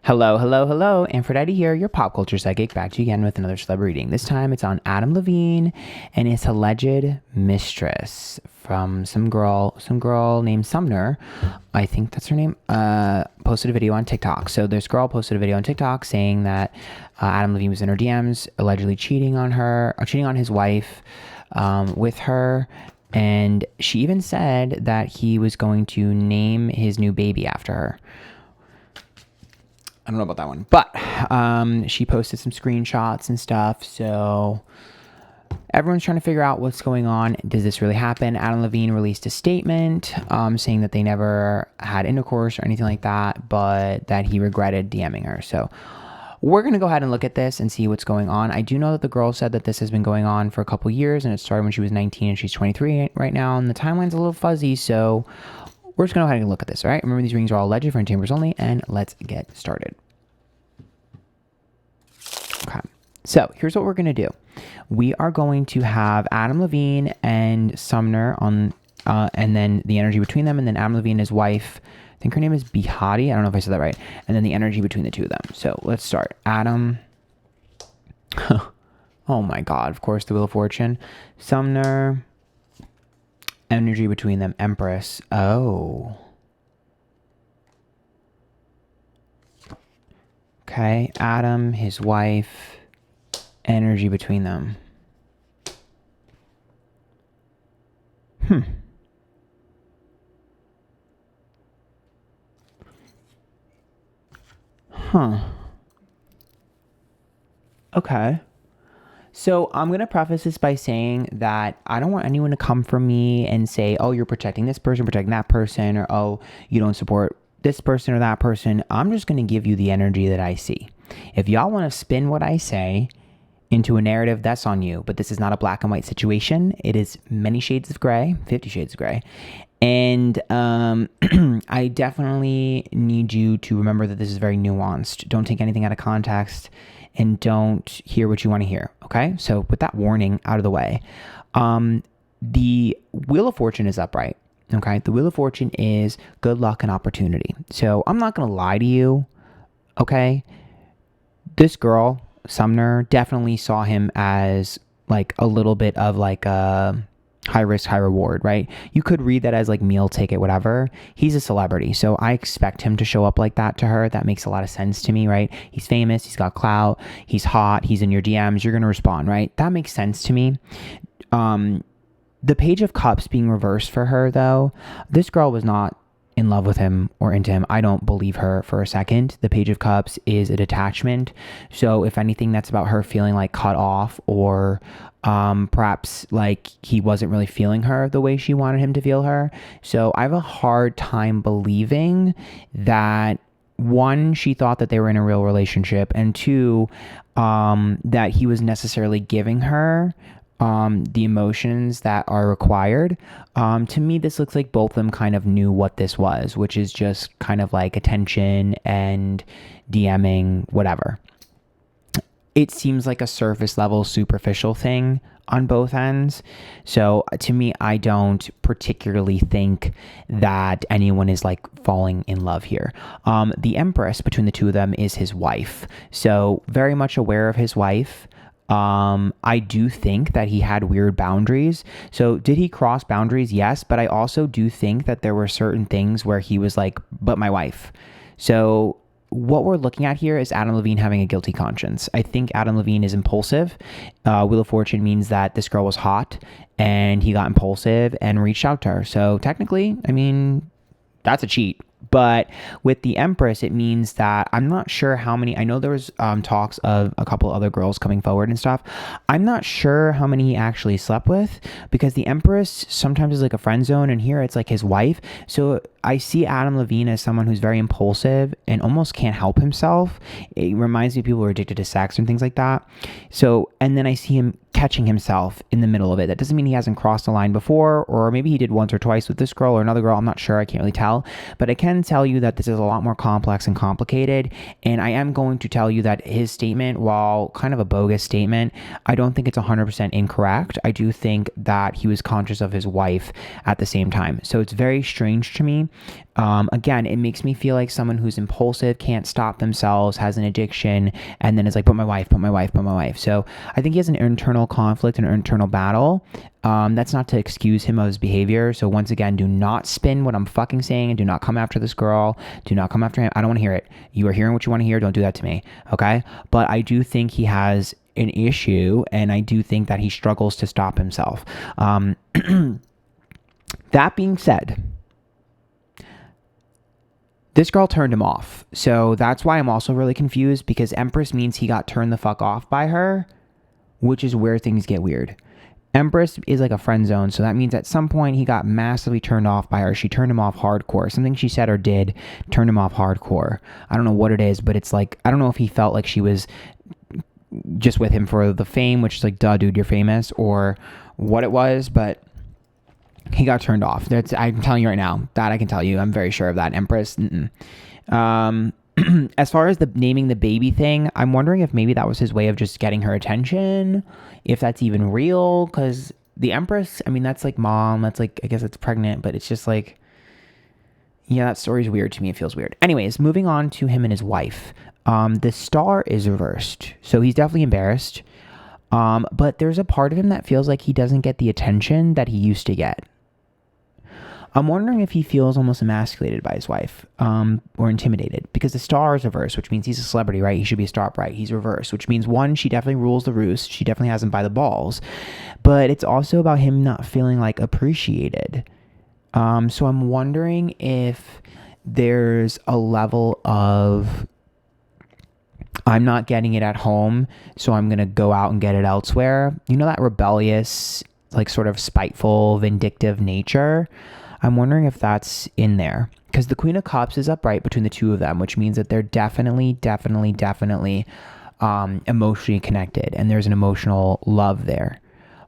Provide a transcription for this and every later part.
Hello, hello, hello. Antphrodite here, your pop culture psychic, back to you again with another celeb reading. This time it's on Adam Levine and his alleged mistress from some girl named Sumner. I think that's her name. Posted a video on TikTok. So this girl posted a video on TikTok saying that Adam Levine was in her DMs, allegedly cheating on his wife with her. And she even said that he was going to name his new baby after her. I don't know about that one, but she posted some screenshots and stuff. So everyone's trying to figure out what's going on. Does this really happen? Adam Levine released a statement saying that they never had intercourse or anything like that, but that he regretted DMing her. So we're going to go ahead and look at this and see what's going on. I do know that the girl said that this has been going on for a couple years, and it started when she was 19 and she's 23 right now, and the timeline's a little fuzzy, so we're just going to go ahead and look at this, all right? Remember, these readings are all alleged for chambers only, and let's get started. Okay, so here's what we're going to do. We are going to have Adam Levine and Sumner on, and then the energy between them, and then Adam Levine and his wife, I think her name is Behati. I don't know if I said that right. And then the energy between the two of them. So let's start. Adam. Oh my God. Of course, the Wheel of Fortune. Sumner. Energy between them. Empress. Oh. Okay. Adam, his wife. Energy between them. Okay. So I'm going to preface this by saying that I don't want anyone to come for me and say, oh, you're protecting this person, protecting that person, or oh, you don't support this person or that person. I'm just going to give you the energy that I see. If y'all want to spin what I say into a narrative, that's on you. But this is not a black and white situation. It is many shades of gray, 50 shades of gray. And I definitely need you to remember that this is very nuanced. Don't take anything out of context and don't hear what you want to hear, okay? So with that warning out of the way, the Wheel of Fortune is upright, okay? The Wheel of Fortune is good luck and opportunity. So I'm not going to lie to you, okay? This girl, Sumner, definitely saw him as like a little bit of like a high risk, high reward, right? You could read that as like meal ticket, whatever. He's a celebrity, so I expect him to show up like that to her. That makes a lot of sense to me, right? He's famous, he's got clout, he's hot, he's in your DMs, you're going to respond, right? That makes sense to me. The Page of Cups being reversed for her, though, this girl was not in love with him or into him. I don't believe her for a second. The Page of Cups is a detachment. So if anything, that's about her feeling like cut off, or perhaps like he wasn't really feeling her the way she wanted him to feel her. So I have a hard time believing that, one, she thought that they were in a real relationship, and two, that he was necessarily giving her the emotions that are required. To me, this looks like both of them kind of knew what this was, which is just kind of like attention and DMing, whatever. It seems like a surface level, superficial thing on both ends. So to me, I don't particularly think that anyone is like falling in love here. The Empress between the two of them is his wife. So very much aware of his wife. I do think that he had weird boundaries. So did he cross boundaries? Yes. But I also do think that there were certain things where he was like, but my wife. So what we're looking at here is Adam Levine having a guilty conscience. I think Adam Levine is impulsive. Wheel of Fortune means that this girl was hot and he got impulsive and reached out to her. So technically, I mean, that's a cheat. But with the Empress, it means that I'm not sure how many. I know there was talks of a couple other girls coming forward and stuff. I'm not sure how many he actually slept with, because the Empress sometimes is like a friend zone, and here it's like his wife. So I see Adam Levine as someone who's very impulsive and almost can't help himself. It reminds me of people who are addicted to sex and things like that. So, and then I see him catching himself in the middle of it. That doesn't mean he hasn't crossed the line before, or maybe he did once or twice with this girl or another girl. I'm not sure. I can't really tell. But I can tell you that this is a lot more complex and complicated. And I am going to tell you that his statement, while kind of a bogus statement, I don't think it's 100% incorrect. I do think that he was conscious of his wife at the same time. So it's very strange to me Again, it makes me feel like someone who's impulsive, can't stop themselves, has an addiction, and then is like, but my wife, but my wife, but my wife. So I think he has an internal conflict, an internal battle. That's not to excuse him of his behavior. So once again, do not spin what I'm fucking saying, and do not come after this girl. Do not come after him. I don't want to hear it. You are hearing what you want to hear. Don't do that to me. Okay. But I do think he has an issue, and I do think that he struggles to stop himself. That being said, this girl turned him off. So that's why I'm also really confused, because Empress means he got turned the fuck off by her, which is where things get weird. Empress is like a friend zone. So that means at some point he got massively turned off by her. She turned him off hardcore. Something she said or did turned him off hardcore. I don't know what it is, but it's like, I don't know if he felt like she was just with him for the fame, which is like, duh, dude, you're famous, or what it was, but he got turned off. That's, I'm telling you right now, that I can tell you. I'm very sure of that. Empress. As far as the naming the baby thing, I'm wondering if maybe that was his way of just getting her attention, if that's even real, because the Empress, I mean, that's like mom, that's like, I guess it's pregnant, but it's just like, yeah, that story's weird to me. It feels weird. Anyways, moving on to him and his wife. The star is reversed, so he's definitely embarrassed. But there's a part of him that feels like he doesn't get the attention that he used to get. I'm wondering if he feels almost emasculated by his wife, or intimidated, because the star is reversed, which means he's a celebrity, right? He should be a star, right? He's reversed, which means one, she definitely rules the roost. She definitely has him by the balls, but it's also about him not feeling like appreciated. So I'm wondering if there's a level of, I'm not getting it at home, so I'm going to go out and get it elsewhere. You know, that rebellious, like sort of spiteful, vindictive nature. I'm wondering if that's in there, because the Queen of Cups is upright between the two of them, which means that they're definitely emotionally connected, and there's an emotional love there.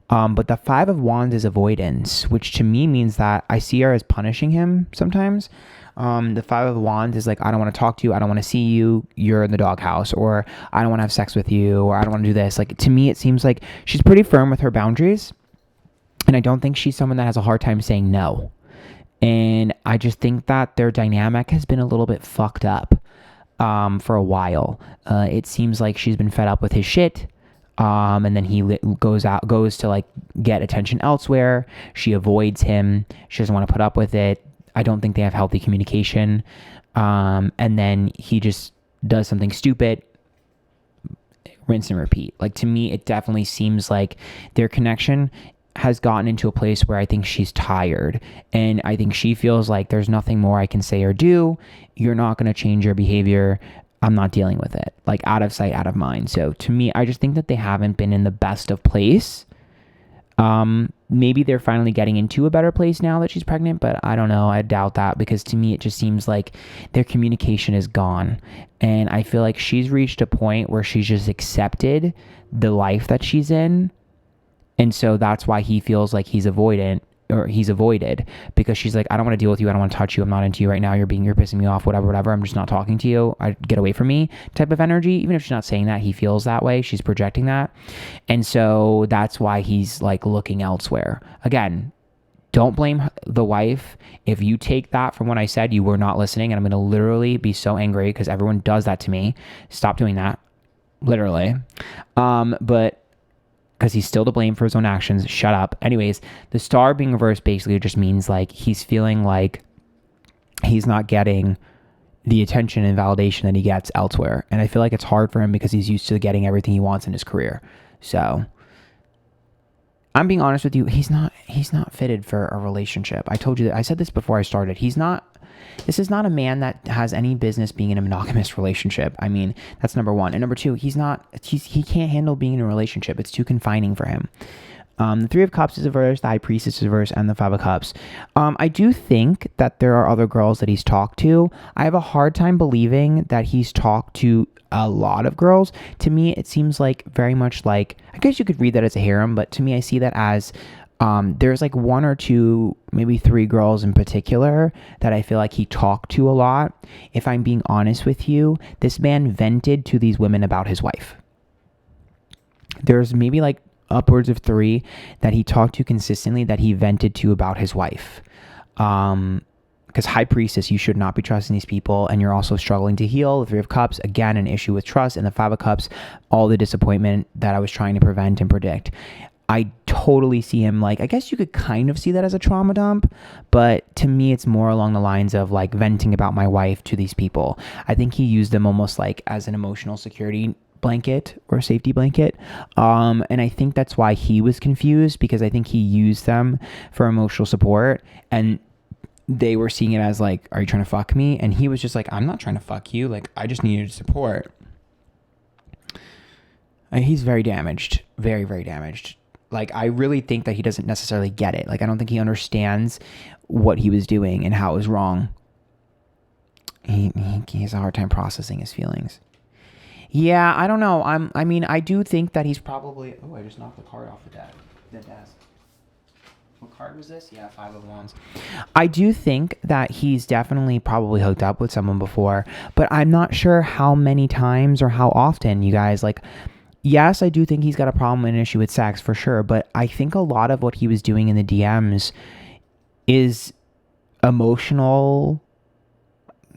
But the Five of Wands is avoidance, which to me means that I see her as punishing him sometimes. The Five of Wands is like, I don't want to talk to you, I don't want to see you, you're in the doghouse, or I don't want to have sex with you, or I don't want to do this. Like, to me, it seems like she's pretty firm with her boundaries, and I don't think she's someone that has a hard time saying no. And I just think that their dynamic has been a little bit fucked up for a while. It seems like she's been fed up with his shit. And then he goes to like get attention elsewhere. She avoids him. She doesn't want to put up with it. I don't think they have healthy communication. And then he just does something stupid, rinse and repeat. Like, to me, it definitely seems like their connection has gotten into a place where I think she's tired, and I think she feels like there's nothing more I can say or do. You're not going to change your behavior. I'm not dealing with it. Like, out of sight, out of mind. So to me, I just think that they haven't been in the best of place. Maybe they're finally getting into a better place now that she's pregnant, but I don't know. I doubt that, because to me, it just seems like their communication is gone. And I feel like she's reached a point where she's just accepted the life that she's in. And so that's why he feels like he's avoided, because she's like, I don't want to deal with you. I don't want to touch you. I'm not into you right now. You're pissing me off, whatever. I'm just not talking to you. Get away from me type of energy. Even if she's not saying that, he feels that way. She's projecting that. And so that's why he's like looking elsewhere. Again, don't blame the wife. If you take that from what I said, you were not listening. And I'm going to literally be so angry because everyone does that to me. Stop doing that. Literally. But because he's still to blame for his own actions. Shut up. Anyways, the star being reversed basically just means like he's feeling like he's not getting the attention and validation that he gets elsewhere. And I feel like it's hard for him because he's used to getting everything he wants in his career. So I'm being honest with you. He's not fitted for a relationship. I told you that. I said this before I started. This is not a man that has any business being in a monogamous relationship. I mean, that's number one. And number two, he can't handle being in a relationship. It's too confining for him. The Three of Cups is reversed, the High Priestess is reversed, and the Five of Cups. I do think that there are other girls that he's talked to. I have a hard time believing that he's talked to a lot of girls. To me, it seems like very much like, I guess you could read that as a harem, but to me, I see that as there's like one or two, maybe three girls in particular that I feel like he talked to a lot. If I'm being honest with you, this man vented to these women about his wife. There's maybe like upwards of three that he talked to consistently that he vented to about his wife. because High Priestess, you should not be trusting these people, and you're also struggling to heal. The Three of Cups, again, an issue with trust. And the Five of Cups, all the disappointment that I was trying to prevent and predict. I totally see him like, I guess you could kind of see that as a trauma dump, but to me, it's more along the lines of like venting about my wife to these people. I think he used them almost like as an emotional security blanket or safety blanket. And I think that's why he was confused, because I think he used them for emotional support, and they were seeing it as like, are you trying to fuck me? And he was just like, I'm not trying to fuck you. Like, I just needed support. And he's very damaged, very, very damaged. Like, I really think that he doesn't necessarily get it. Like, I don't think he understands what he was doing and how it was wrong. He has a hard time processing his feelings. Yeah, I don't know. I mean, I do think that he's probably... Oh, I just knocked the card off the desk. What card was this? Yeah, Five of Wands. I do think that he's definitely probably hooked up with someone before, but I'm not sure how many times or how often, you guys. Like, yes, I do think he's got a problem and an issue with sex for sure, but I think a lot of what he was doing in the DMs is emotional,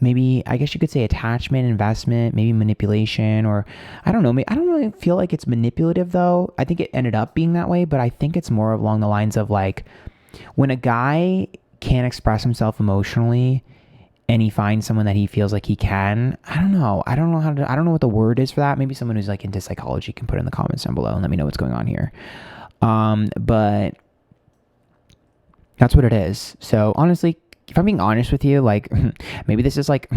maybe, I guess you could say attachment, investment, maybe manipulation, or I don't know. I don't really feel like it's manipulative though. I think it ended up being that way, but I think it's more along the lines of like, when a guy can't express himself emotionally and he finds someone that he feels like he can, I don't know what the word is for that. Maybe someone who's like into psychology can put it in the comments down below and let me know what's going on here. But that's what it is. So honestly, if I'm being honest with you, like, maybe this is like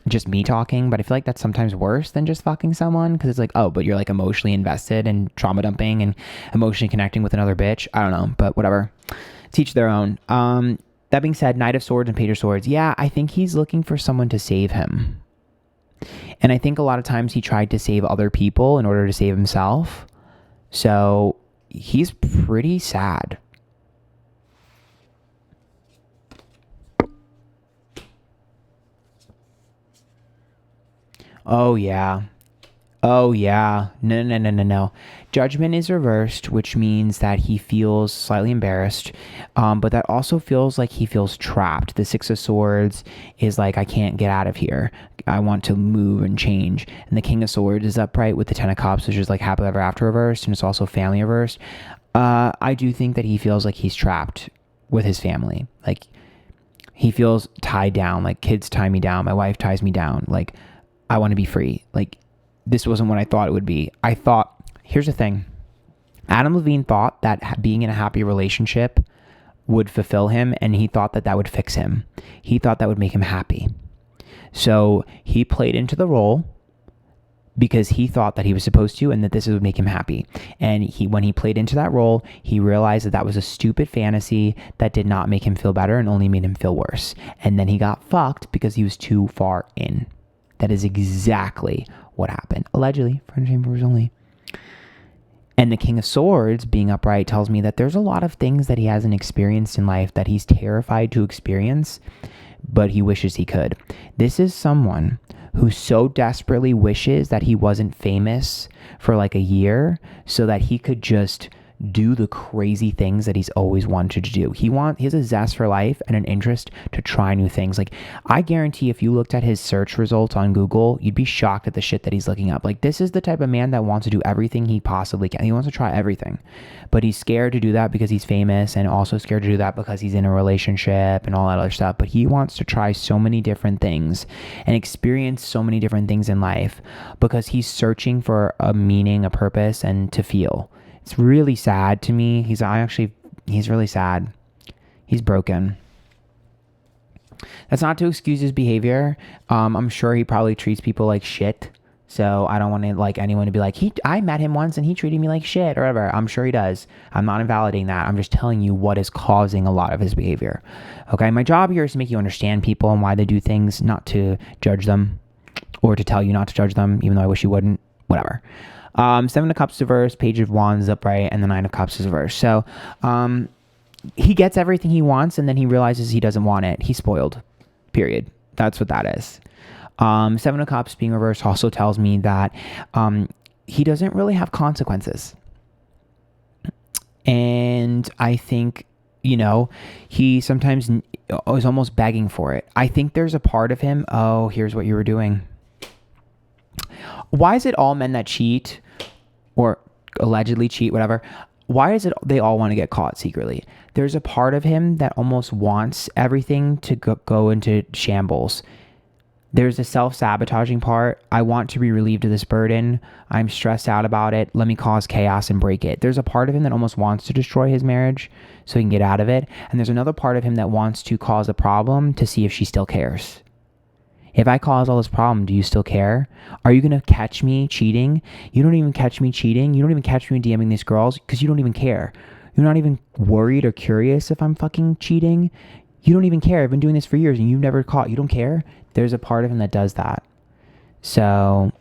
just me talking, but I feel like that's sometimes worse than just fucking someone, because it's like, oh, but you're like emotionally invested and trauma dumping and emotionally connecting with another bitch. I don't know, but whatever. Teach their own. That being said, Knight of Swords and Page of Swords. Yeah, I think he's looking for someone to save him. And I think a lot of times he tried to save other people in order to save himself. So he's pretty sad. Oh, yeah. Oh, yeah. No. Judgment is reversed, which means that he feels slightly embarrassed, but that also feels like he feels trapped. The Six of Swords is like, I can't get out of here. I want to move and change. And the King of Swords is upright with the Ten of Cups, which is like happily ever after reversed, and it's also family reversed. I do think that he feels like he's trapped with his family. Like, he feels tied down, like kids tie me down, my wife ties me down, like I want to be free. Like, this wasn't what I thought it would be. I thought, here's the thing. Adam Levine thought that being in a happy relationship would fulfill him, and he thought that that would fix him. He thought that would make him happy. So he played into the role because he thought that he was supposed to, and that this would make him happy. And when he played into that role, he realized that that was a stupid fantasy that did not make him feel better and only made him feel worse. And then he got fucked because he was too far in. That is exactly what happened. Allegedly, for entertainment purposes only. And the King of Swords being upright tells me that there's a lot of things that he hasn't experienced in life that he's terrified to experience, but he wishes he could. This is someone who so desperately wishes that he wasn't famous for like a year so that he could just do the crazy things that he's always wanted to do. He has a zest for life and an interest to try new things. Like, I guarantee if you looked at his search results on Google, you'd be shocked at the shit that he's looking up. Like, this is the type of man that wants to do everything he possibly can. He wants to try everything, but he's scared to do that because he's famous, and also scared to do that because he's in a relationship and all that other stuff. But he wants to try so many different things and experience so many different things in life because he's searching for a meaning, a purpose, and to feel. It's really sad to me. He's really sad. He's broken. That's not to excuse his behavior. I'm sure he probably treats people like shit. So I don't want to like anyone to be like, I met him once and he treated me like shit or whatever. I'm sure he does. I'm not invalidating that. I'm just telling you what is causing a lot of his behavior. Okay. My job here is to make you understand people and why they do things, not to judge them or to tell you not to judge them, even though I wish you wouldn't. Whatever. Seven of Cups reversed, Page of Wands is upright, and the Nine of Cups is reversed. So he gets everything he wants, and then he realizes he doesn't want it. He's spoiled, period. That's what that is. Seven of Cups being reversed also tells me that he doesn't really have consequences. And I think, he sometimes is almost begging for it. I think there's a part of him, oh, here's what you were doing. Why is it all men that cheat or allegedly cheat, whatever? Why is it they all want to get caught secretly? There's a part of him that almost wants everything to go into shambles. There's a self-sabotaging part. I want to be relieved of this burden. I'm stressed out about it. Let me cause chaos and break it. There's a part of him that almost wants to destroy his marriage so he can get out of it. And there's another part of him that wants to cause a problem to see if she still cares. If I cause all this problem, do you still care? Are you going to catch me cheating? You don't even catch me cheating. You don't even catch me DMing these girls because you don't even care. You're not even worried or curious if I'm fucking cheating. You don't even care. I've been doing this for years and you've never caught. You don't care. There's a part of him that does that. So,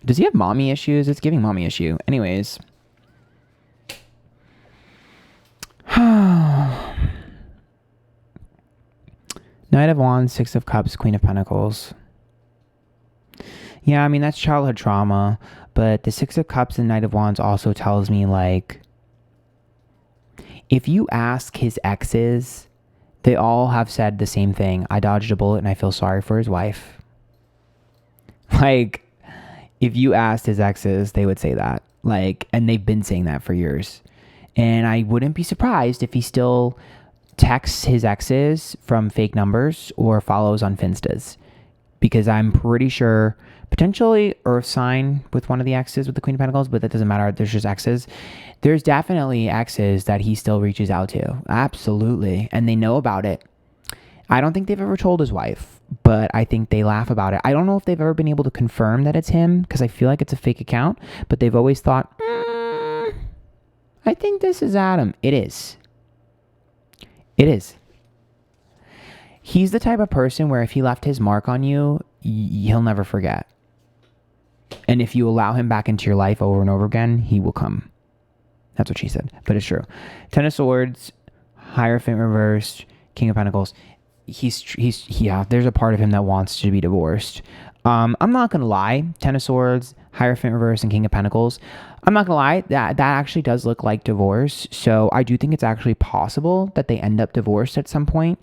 does he have mommy issues? It's giving mommy issue. Anyways. Knight of Wands, Six of Cups, Queen of Pentacles. Yeah, I mean, that's childhood trauma. But the Six of Cups and Knight of Wands also tells me, like, if you ask his exes, they all have said the same thing. I dodged a bullet and I feel sorry for his wife. Like, if you asked his exes, they would say that. Like, and they've been saying that for years. And I wouldn't be surprised if he still texts his exes from fake numbers or follows on Finstas. Because I'm pretty sure, potentially Earth sign with one of the exes with the Queen of Pentacles, but that doesn't matter. There's just exes. There's definitely exes that he still reaches out to. Absolutely. And they know about it. I don't think they've ever told his wife, but I think they laugh about it. I don't know if they've ever been able to confirm that it's him because I feel like it's a fake account, but they've always thought, I think this is Adam. It is. It is. He's the type of person where if he left his mark on you, he'll never forget. And if you allow him back into your life over and over again, he will come. That's what she said, but it's true. Ten of Swords, Hierophant reversed, King of Pentacles. Yeah, there's a part of him that wants to be divorced. I'm not going to lie. Ten of Swords, Hierophant reversed, and King of Pentacles. I'm not going to lie. That actually does look like divorce. So I do think it's actually possible that they end up divorced at some point.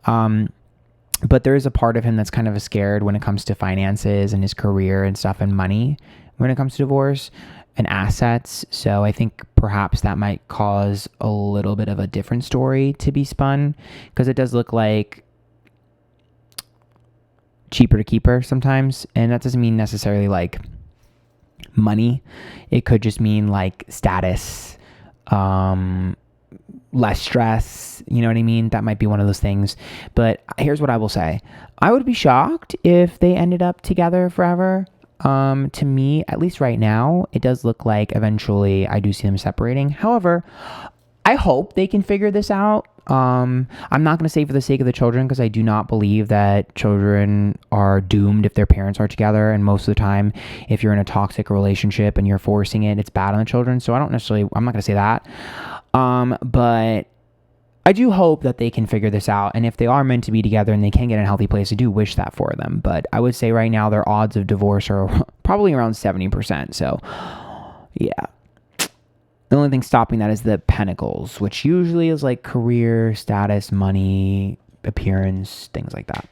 But there is a part of him that's kind of scared when it comes to finances and his career and stuff and money when it comes to divorce and assets. So I think perhaps that might cause a little bit of a different story to be spun because it does look like cheaper to keep her sometimes. And that doesn't mean necessarily like money. It could just mean like status, less stress, you know what I mean? That might be one of those things. But here's what I will say. I would be shocked if they ended up together forever. To me, at least right now, it does look like eventually I do see them separating. However, I hope they can figure this out. I'm not going to say for the sake of the children because I do not believe that children are doomed if their parents are together. And most of the time, if you're in a toxic relationship and you're forcing it, it's bad on the children. So I'm not going to say that. But I do hope that they can figure this out. And if they are meant to be together and they can get in a healthy place, I do wish that for them. But I would say right now their odds of divorce are probably around 70%. So yeah. The only thing stopping that is the Pentacles, which usually is like career, status, money, appearance, things like that.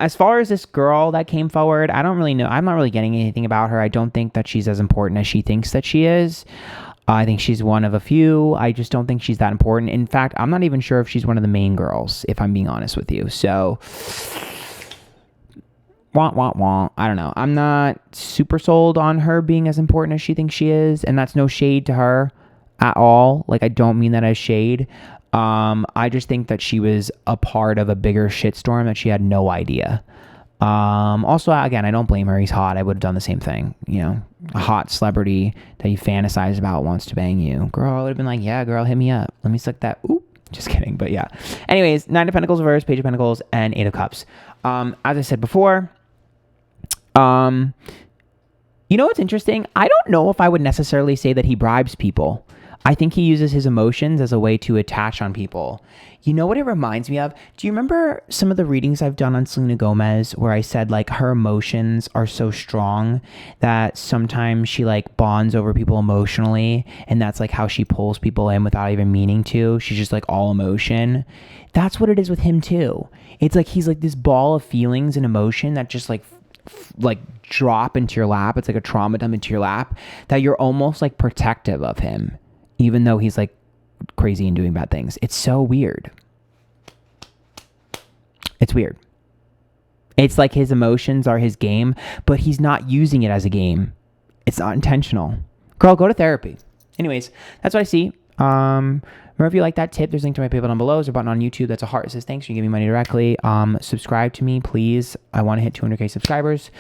As far as this girl that came forward, I don't really know. I'm not really getting anything about her. I don't think that she's as important as she thinks that she is. I think she's one of a few. I just don't think she's that important. In fact, I'm not even sure if she's one of the main girls, if I'm being honest with you. So, I don't know. I'm not super sold on her being as important as she thinks she is. And that's no shade to her at all. Like, I don't mean that as shade. I just think that she was a part of a bigger shitstorm that she had no idea. Also, again, I don't blame her. He's hot. I would have done the same thing. You know, a hot celebrity that you fantasize about wants to bang you. Girl, I would have been like, yeah, girl, hit me up. Let me suck that. Oop. Just kidding. But yeah. Anyways, Nine of Pentacles reverse, Page of Pentacles, and Eight of Cups. As I said before, you know what's interesting? I don't know if I would necessarily say that he bribes people. I think he uses his emotions as a way to attach on people. You know what it reminds me of? Do you remember some of the readings I've done on Selena Gomez where I said like her emotions are so strong that sometimes she like bonds over people emotionally, and that's like how she pulls people in without even meaning to. She's just like all emotion. That's what it is with him too. It's like he's like this ball of feelings and emotion that just like drop into your lap. It's like a trauma dump into your lap that you're almost like protective of him, even though he's like crazy and doing bad things. It's so weird. It's weird. It's like his emotions are his game, but he's not using it as a game. It's not intentional. Girl, go to therapy. Anyways, that's what I see. Remember, if you like that tip, there's a link to my PayPal down below. There's a button on YouTube that's a heart that says thanks. You can give me money directly. Subscribe to me, please. I want to hit 200K subscribers.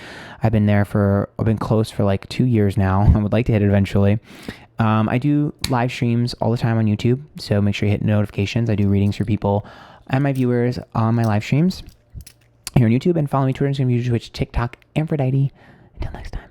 I've been close for like 2 years now. I would like to hit it eventually. I do live streams all the time on YouTube, so make sure you hit notifications. I do readings for people and my viewers on my live streams here on YouTube, and follow me Twitter, Instagram, YouTube, Twitch, TikTok, Antphrodite. Until next time.